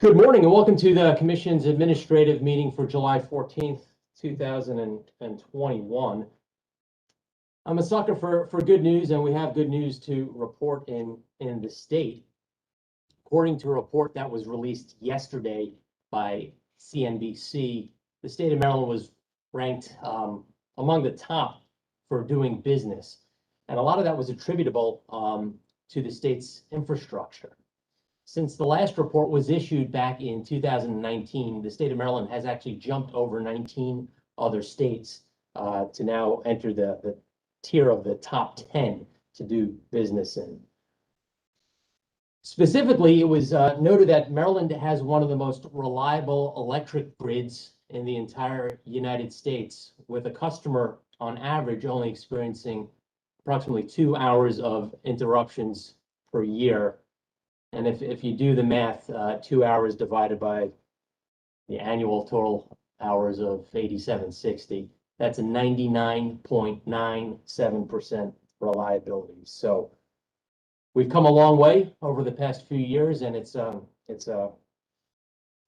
Good morning and welcome to the Commission's administrative meeting for July 14th, 2021. I'm a sucker for good news, and we have good news to report in the state. According to a report that was released yesterday by CNBC, the state of Maryland was ranked among the top for doing business. And a lot of that was attributable to the state's infrastructure. Since the last report was issued back in 2019, the state of Maryland has actually jumped over 19 other states to now enter the tier of the top 10 to do business in. Specifically, it was noted that Maryland has one of the most reliable electric grids in the entire United States, with a customer on average only experiencing approximately 2 hours of interruptions per year. And if you do the math, 2 hours divided by the annual total hours of 8760, that's a 99.97% reliability. So we've come a long way over the past few years, and it's a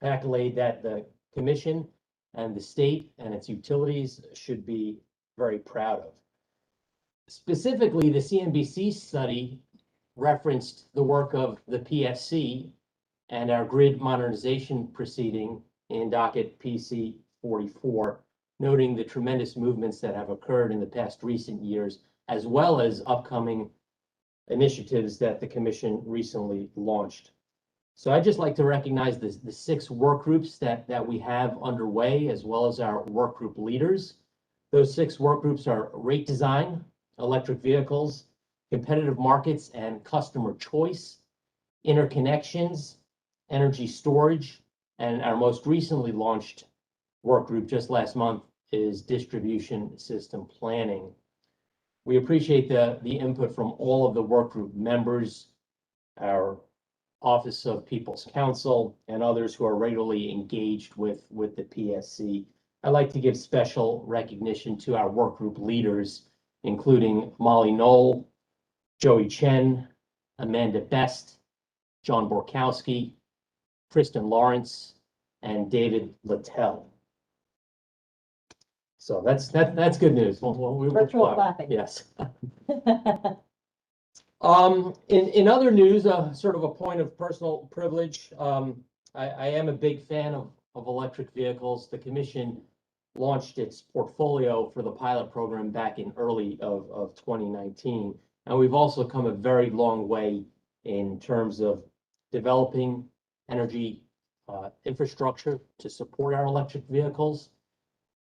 accolade that the Commission and the state and its utilities should be very proud of. Specifically, the CNBC study referenced the work of the PSC and our grid modernization proceeding in docket PC 44, noting the tremendous movements that have occurred in the past recent years, as well as upcoming initiatives that the Commission recently launched. So I'd just like to recognize the 6 work groups that we have underway, as well as our work group leaders. Those 6 work groups are rate design, electric vehicles, competitive markets and customer choice, interconnections, energy storage, and our most recently launched work group just last month is distribution system planning. We appreciate the input from all of the work group members, our Office of People's Counsel, and others who are regularly engaged with the PSC. I'd like to give special recognition to our work group leaders, including Molly Knoll, Joey Chen, Amanda Best, John Borkowski, Kristen Lawrence, and David Littell. So that's good news. Virtual clapping. Yes. In other news, sort of a point of personal privilege, I am a big fan of electric vehicles. The Commission launched its portfolio for the pilot program back in early of 2019. And we've also come a very long way in terms of developing energy infrastructure to support our electric vehicles.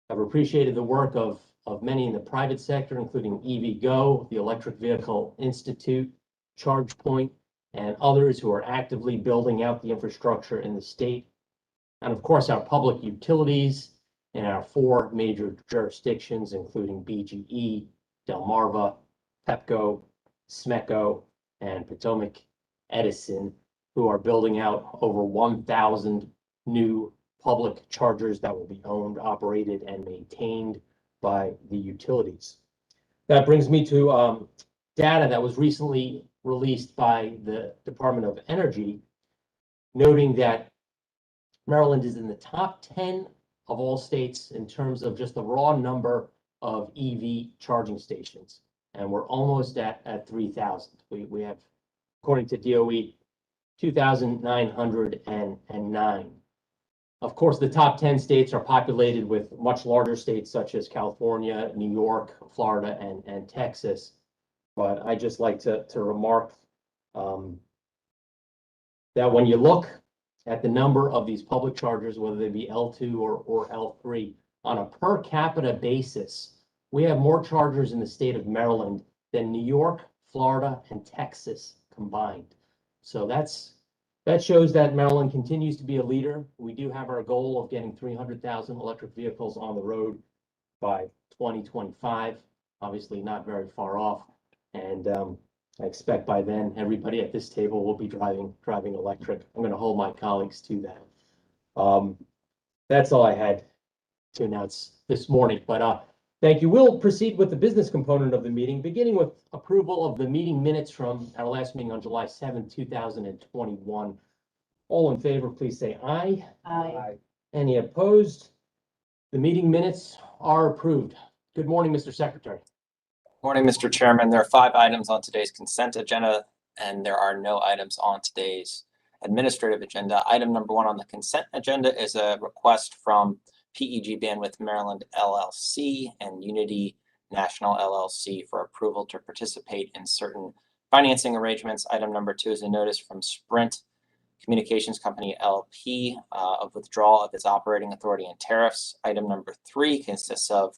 I've appreciated the work of many in the private sector, including EVgo, the Electric Vehicle Institute, ChargePoint, and others who are actively building out the infrastructure in the state. And of course, our public utilities in our 4 major jurisdictions, including BGE, Delmarva, Pepco, SMECO, and Potomac Edison, who are building out over 1,000 new public chargers that will be owned, operated, and maintained by the utilities. That brings me to data that was recently released by the Department of Energy, noting that Maryland is in the top 10 of all states in terms of just the raw number of EV charging stations. And we're almost at 3,000. We have, according to DOE, 2,909. Of course, the top 10 states are populated with much larger states such as California, New York, Florida, and Texas. But I just like to remark that when you look at the number of these public chargers, whether they be L2 or L3, on a per capita basis, we have more chargers in the state of Maryland than New York, Florida, and Texas combined. So that shows that Maryland continues to be a leader. We do have our goal of getting 300,000 electric vehicles on the road by 2025. Obviously not very far off. And I expect by then everybody at this table will be driving electric. I'm going to hold my colleagues to that. That's all I had to announce this morning. But thank you. We'll proceed with the business component of the meeting, beginning with approval of the meeting minutes from our last meeting on July 7, 2021. All in favor, please say aye. Aye. Any opposed? The meeting minutes are approved. Good morning, Mr. Secretary. Morning, Mr. Chairman. There are 5 items on today's consent agenda, and there are no items on today's administrative agenda. Item number 1 on the consent agenda is a request from PEG Bandwidth Maryland LLC and Unity National LLC for approval to participate in certain financing arrangements. Item number 2 is a notice from Sprint Communications Company LP of withdrawal of its operating authority and tariffs. Item number 3 consists of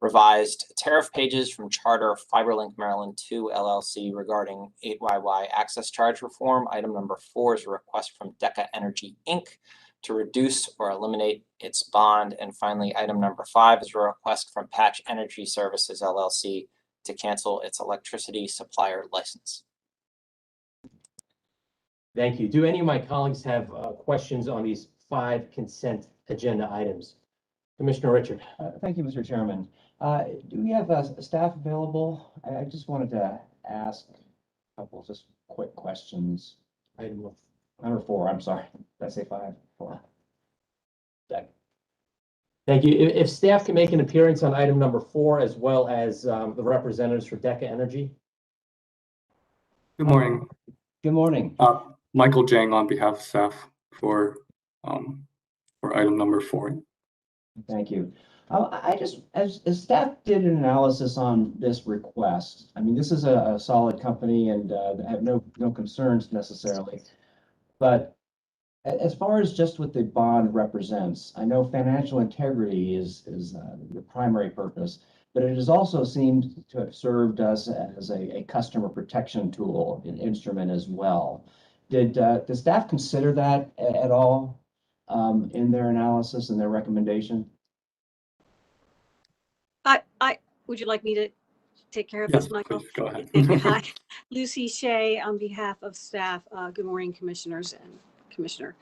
revised tariff pages from Charter FiberLink Maryland 2 LLC regarding 8YY access charge reform. Item number 4 is a request from Deca Energy Inc. to reduce or eliminate its bond. And finally, item number 5 is a request from Patch Energy Services LLC to cancel its electricity supplier license. Thank you. Do any of my colleagues have questions on these 5 consent agenda items? Commissioner Richard. Thank you, Mr. Chairman. Do we have staff available? I just wanted to ask a couple just quick questions. Item Number 4, I'm sorry. Did I say 5? 4. Thank you. If staff can make an appearance on item number 4, as well as the representatives for Deca Energy. Good morning. Good morning. Michael Jang on behalf of staff for item number 4. Thank you. I just, as staff did an analysis on this request, I mean, this is a solid company and I have no concerns necessarily. But as far as just what the bond represents, I know financial integrity is the primary purpose, but it has also seemed to have served us as a customer protection tool, an instrument as well. Did the staff consider that at all in their analysis and their recommendation? Would you like me to take care of Yes, this, Michael? please, go ahead. Thank you. Hi, Lucy Shea on behalf of staff. Good morning, commissioners and commissioner.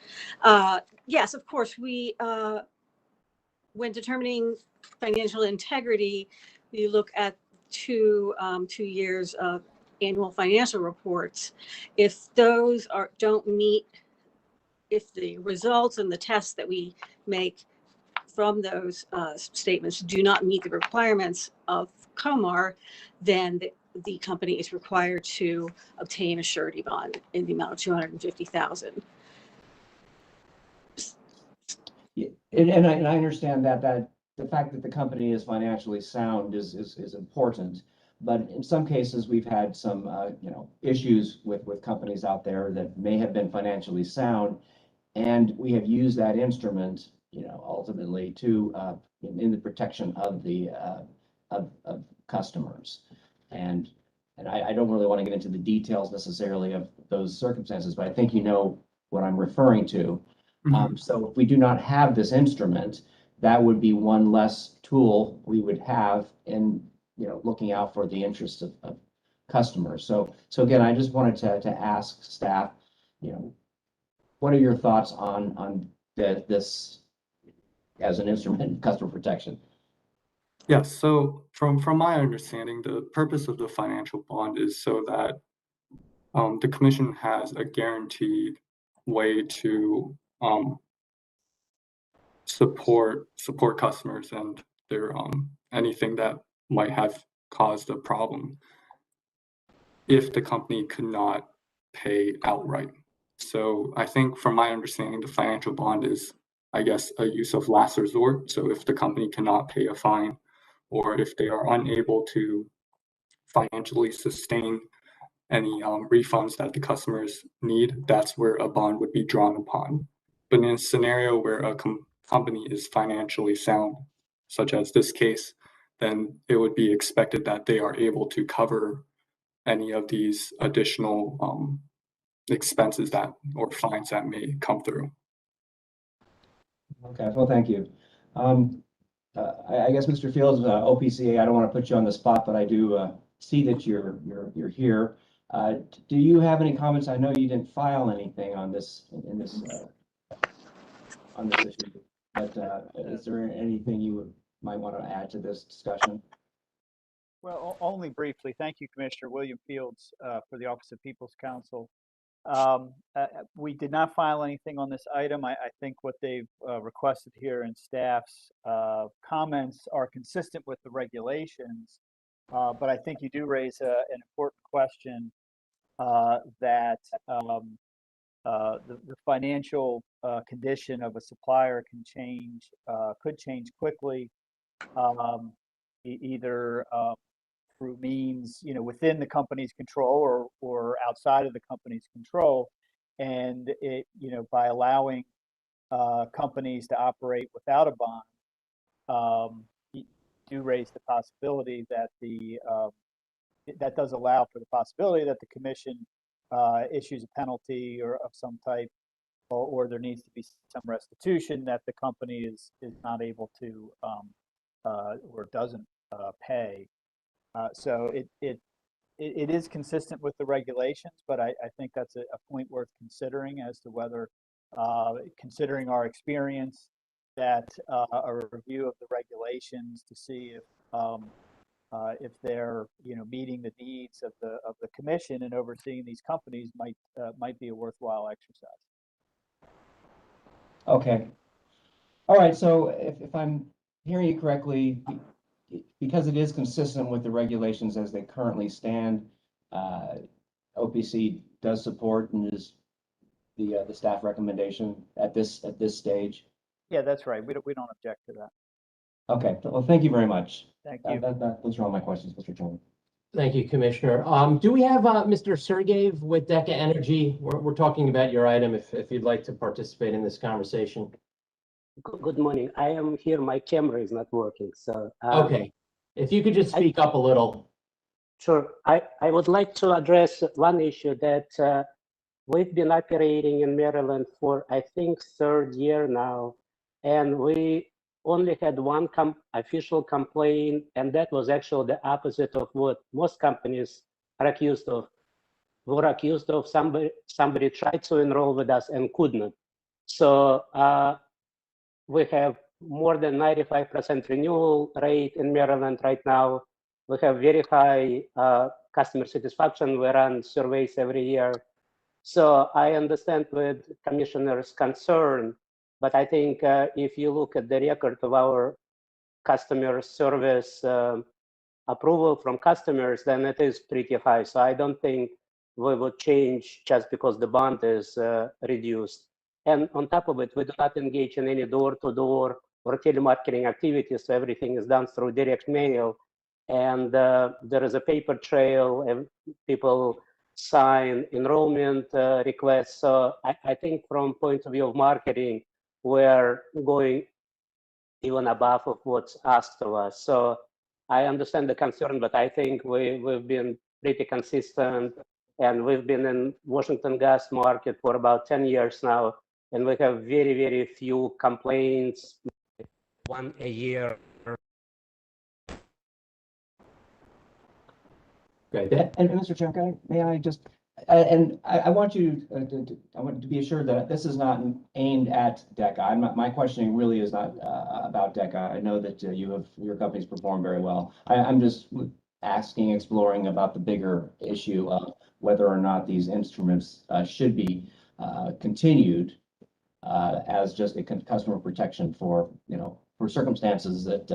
Yes, of course, we, when determining financial integrity, we look at 2 years of annual financial reports. If those don't meet, if the results and the tests that we make from those statements do not meet the requirements of COMAR, then the company is required to obtain a surety bond in the amount of $250,000. Yeah, and I understand that the fact that the company is financially sound is important, but in some cases we've had some issues with companies out there that may have been financially sound, and we have used that instrument ultimately to in the protection of the of customers. And I don't really want to get into the details necessarily of those circumstances, but I think you know what I'm referring to. So if we do not have this instrument, that would be one less tool we would have in looking out for the interests of customers. So again, I just wanted to ask staff, what are your thoughts on this as an instrument in customer protection? Yes, so from my understanding, the purpose of the financial bond is so that the commission has a guaranteed way to support customers and their anything that might have caused a problem if the company could not pay outright. So I think from my understanding, the financial bond is, I guess, a use of last resort. So if the company cannot pay a fine, or if they are unable to financially sustain any refunds that the customers need, that's where a bond would be drawn upon. But in a scenario where a company is financially sound, such as this case, then it would be expected that they are able to cover any of these additional expenses that or fines that may come through. Okay, well, thank you. I guess, Mr. Fields, OPCA, I don't want to put you on the spot, but I do see that you're here. Do you have any comments? I know you didn't file anything on this on this issue, but is there anything you might want to add to this discussion? Well, only briefly. Thank you, Commissioner William Fields, for the Office of People's Counsel. We did not file anything on this item. I think what they've requested here in staff's comments are consistent with the regulations. But I think you do raise an important question that the financial condition of a supplier could change quickly, either through means, within the company's control or outside of the company's control. And it, by allowing companies to operate without a bond, you do raise the possibility that that does allow for the possibility that the commission issues a penalty or of some type, or there needs to be some restitution that the company is not able to or doesn't pay. So it is consistent with the regulations, but I think that's a point worth considering as to whether, considering our experience, that a review of the regulations to see if they're meeting the needs of the commission and overseeing these companies might be a worthwhile exercise. Okay. All right, so if I'm hearing you correctly, because it is consistent with the regulations as they currently stand, OPC does support and is the staff recommendation at this stage. Yeah, that's right. We don't object to that. Okay, well, thank you very much. Thank you. Those are all my questions, Mr. Chairman. Thank you, Commissioner. Do we have Mr. Sergeyev with DECA Energy? We're talking about your item if you'd like to participate in this conversation. Good morning. I am here. My camera is not working. So Okay. If you could just speak up a little. Sure. I would like to address one issue that we've been operating in Maryland for, I think, third year now, and we only had one official complaint, and that was actually the opposite of what most companies are accused of. We're accused of somebody tried to enroll with us and could not. So we have more than 95% renewal rate in Maryland right now. We have very high customer satisfaction. We run surveys every year. So I understand with Commissioner's concern, but I think if you look at the record of our customer service approval from customers, then it is pretty high. So I don't think we would change just because the bond is reduced. And on top of it, we do not engage in any door-to-door or telemarketing activities. So everything is done through direct mail. And there is a paper trail, and people sign enrollment requests. So I think from point of view of marketing, we're going even above of what's asked of us. So I understand the concern, but I think we've been pretty consistent, and we've been in Washington gas market for about 10 years now, and we have very, very few complaints, one a year. Great. And Mr. Chairman, may I just, and I want you I want to be assured that this is not aimed at DECA. My questioning really is not about DECA. I know that your company's performed very well. I'm just exploring about the bigger issue of whether or not these instruments should be continued as just a customer protection for circumstances that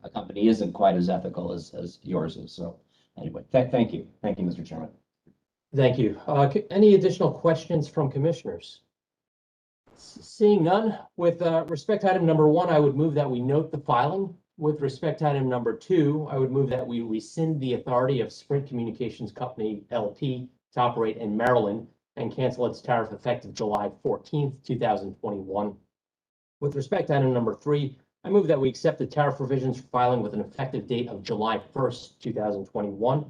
a company isn't quite as ethical as yours is. So anyway, thank you, Mr. Chairman. Thank you. Any additional questions from commissioners? Seeing none, with respect to item number 1, I would move that we note the filing. With respect to item number 2, I would move that we rescind the authority of Sprint Communications Company LP to operate in Maryland and cancel its tariff effective July 14th, 2021. With respect to item number 3, I move that we accept the tariff revisions for filing with an effective date of July 1st, 2021.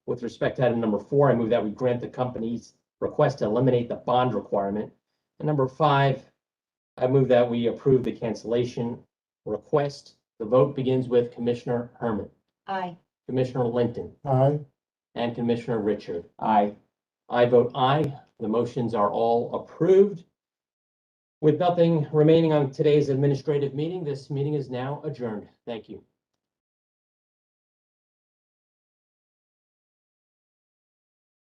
With respect to item number 4, I move that we grant the company's request to eliminate the bond requirement. And number 5, I move that we approve the cancellation request. The vote begins with Commissioner Herman. Aye. Commissioner Linton. Aye. And Commissioner Richard. Aye. I vote aye. The motions are all approved. With nothing remaining on today's administrative meeting, this meeting is now adjourned. Thank you.